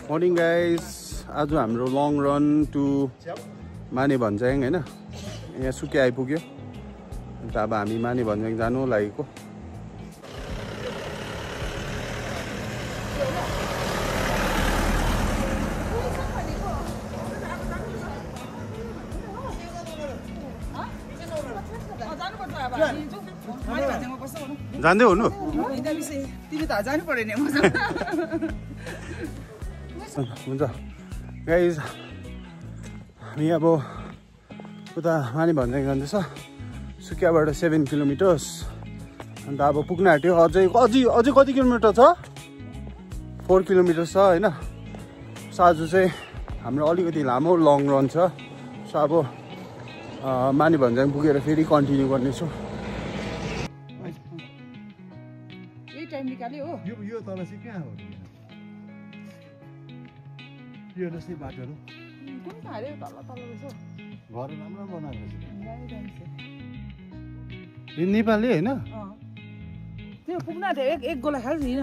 Morning guys, आज हाम्रो long run to माने भन्ज्याङ हैन। यहाँ सुकिया आइपुग्यो। अन्त अब हामी माने भन्ज्याङ जानु लागेको। जान्दै हुनु? हुन्छ गाइस, हामी अब उता माने भन्ज्याङ जाँदैछ। सुकियाबाट 7 किलोमिटर्स। अन्त अब पुग्न आँट्यो। अझै कति किलोमिटर छ? 4 किलोमिटर छ हैन। सो आज चाहिँ हाम्रो अलिकति लामो लङ रन छ। सो अब माने भन्ज्याङ पुगेर फेरि कन्टिन्यू गर्नेछु। यही टाइम निकाल्यो हो। यो तल चाहिँ कहाँ हो? यो जस्तै बाटोहरू कुन हाल्यो तल रहेछ। घर राम्रो बनाएको छ। यो नेपाली हैन? त्यो पुग्न आँट्यो। एक गोला खाल नि।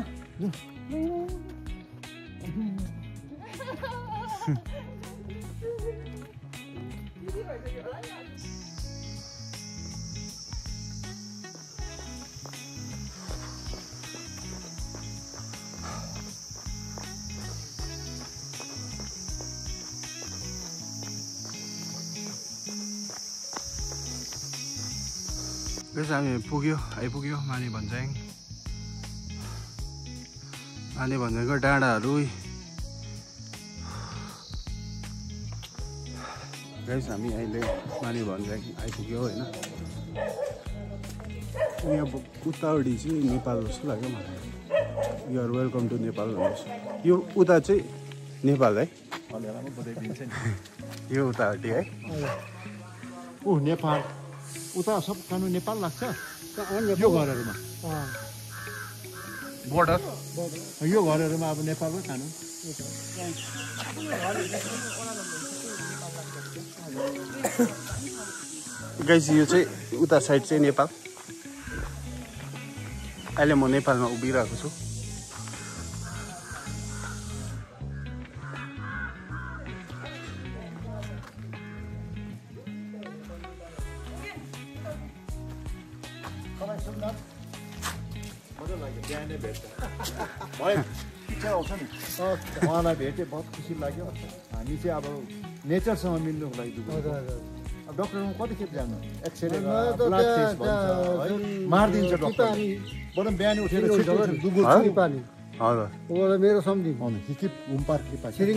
हामी आइपुग्यो माने भन्ज्याङ। माने भन्ज्याङको डाँडाहरू गाइस, हामी अहिले माने भन्ज्याङ आइपुग्यो होइन। यहाँ उतावटी चाहिँ नेपाल जस्तो लाग्यो मलाई। युआर वेलकम टु नेपाल भन्दैछ। यो उता चाहिँ नेपाल है? यो उतावटी है? नेपाल उता सब कानुन नेपाल लाग्छ। यो घरहरूमा बोर्डर यो घरहरूमा अब नेपालमै कानुन। गाइस, यो चाहिँ उता साइड चाहिँ नेपाल। अहिले म नेपालमा उभिरहेको छु। इच्छा आउँछ नि उहाँलाई भेटेँ, बहुत खुसी लाग्यो। हामी चाहिँ अब नेचरसँग मिल्नुको लागि अब डक्टरमा कतिखेप जानु? एक्सरे ब्लड टेस्ट भन्छ है, मारिदिन्छ डक्टर। बरु बिहान उठेर मेरो सम्झि हिकिप घुमपार कृपा छिरिङ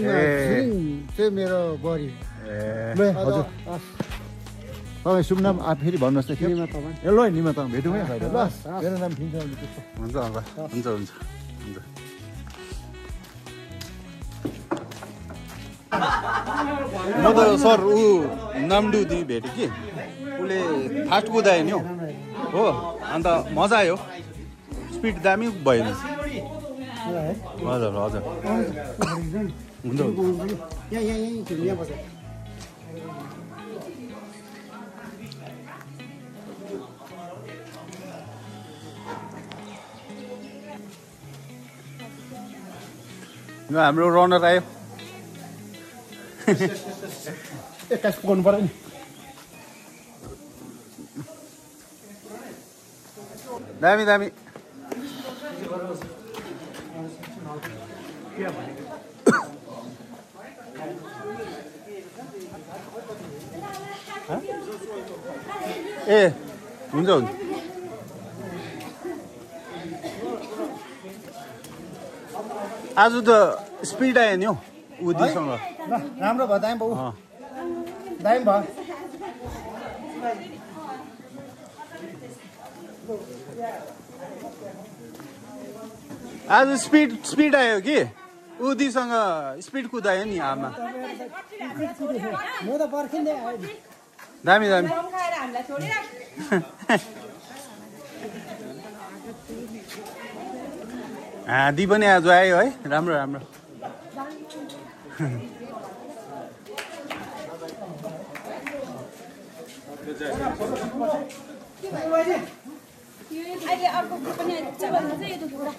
चाहिँ मेरो बढी। हजुर तपाईँ शुभ नाम फेरि भन्नुहोस् त। ए ल निमा तपाईँ भेटौँ है। ल मेरो नाम ठिन्छ। हुन्छ हुन्छ हुन्छ हुन्छ। म त सर नाम्डु दिदी भेटेँ कि, उसले फास्ट कुदायो नि हो। अन्त मजा आयो। स्पिड दामी भयो नि। हजुर हजुर हुन्छ। हाम्रो रनर आयो। एक्काइस पुगाउनु पर्यो नि। दामी दामी। ए हुन्छ हुन्छ। आज त स्पिड आयो नि हौ उदीसँग। राम्रो भयो दामी बाउ, दामी भयो। आज स्पिड आयो कि उदीसँग स्पिड कुदायो नि आमा। म त पर्खिँदै आयो नि। दामी दामी। हाँदी पनि आज आयो है। राम्रो राम्रो। अहिले अर्को पनि आइपुग्छ भन्नु चाहिँ यो दुःखबाट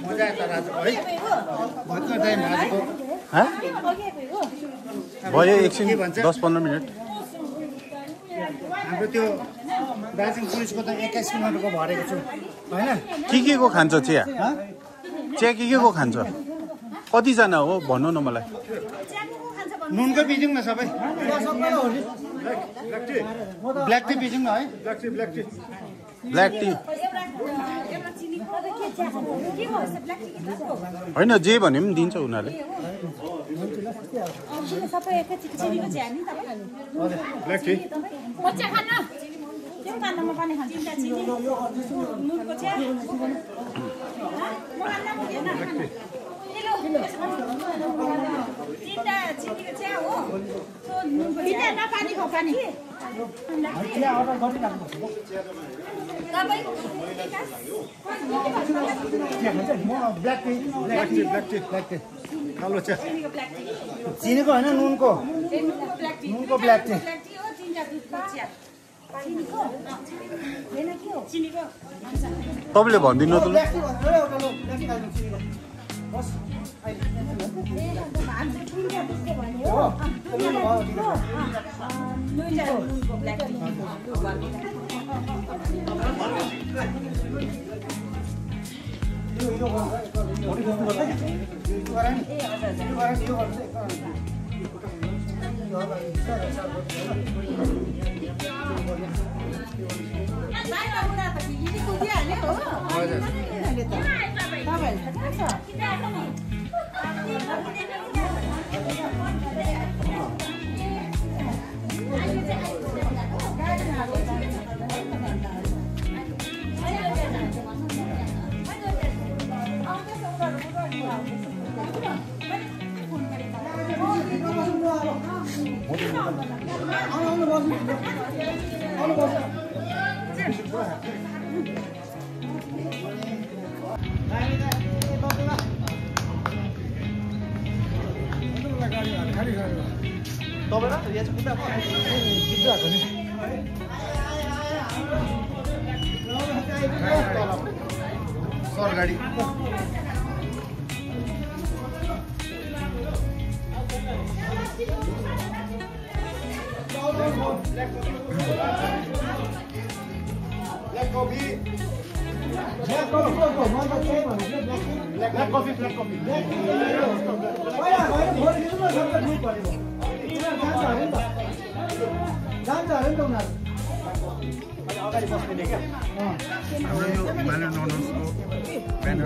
मजा आयो त राजु है भर्खर टाइम भाजको भयो एकछिन 10-15 मिनट हाम्रो त्यो दार्जिलिङ पुलिसको त 21 किलोमिटरको भरेको छु होइन के को खान्छ चिया चिया के को खान्छ कतिजना हो भन्नु न मलाई नुनको बिजौँ न सबै ब्ल्याक टी बिजौँ न है ब्ल्याक टी होइन जे भने पनि दिन्छ उनीहरूले सबै एकैचोटि चिनीको चिया नि तपाईँ ब्ल्याक टी मजा खान त्यो खानमा पानी खान्छ नुनको चिया म खान्न पुगेन तिनवटा चिनीको चिया हो तिनवटा नपानी खाऊ पानी ब्ल्याक टी कालो चिया चिनीको होइन नुनको नुनको ब्ल्याक टी तपाईँले भनिदिनु त सर गाडी ब्ल्याक कफी हाम्रो यो हिमालयन नोनर्सको ब्यानर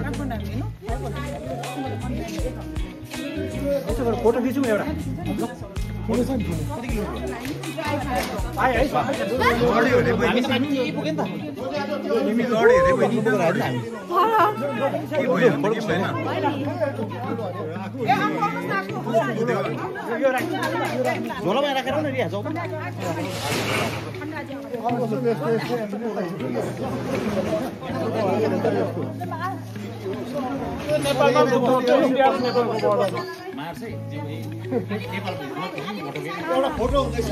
फोटो खिचौँ एउटा झोलामा राखेर न रिया जाऊ एउटा फोटो हुँदैछ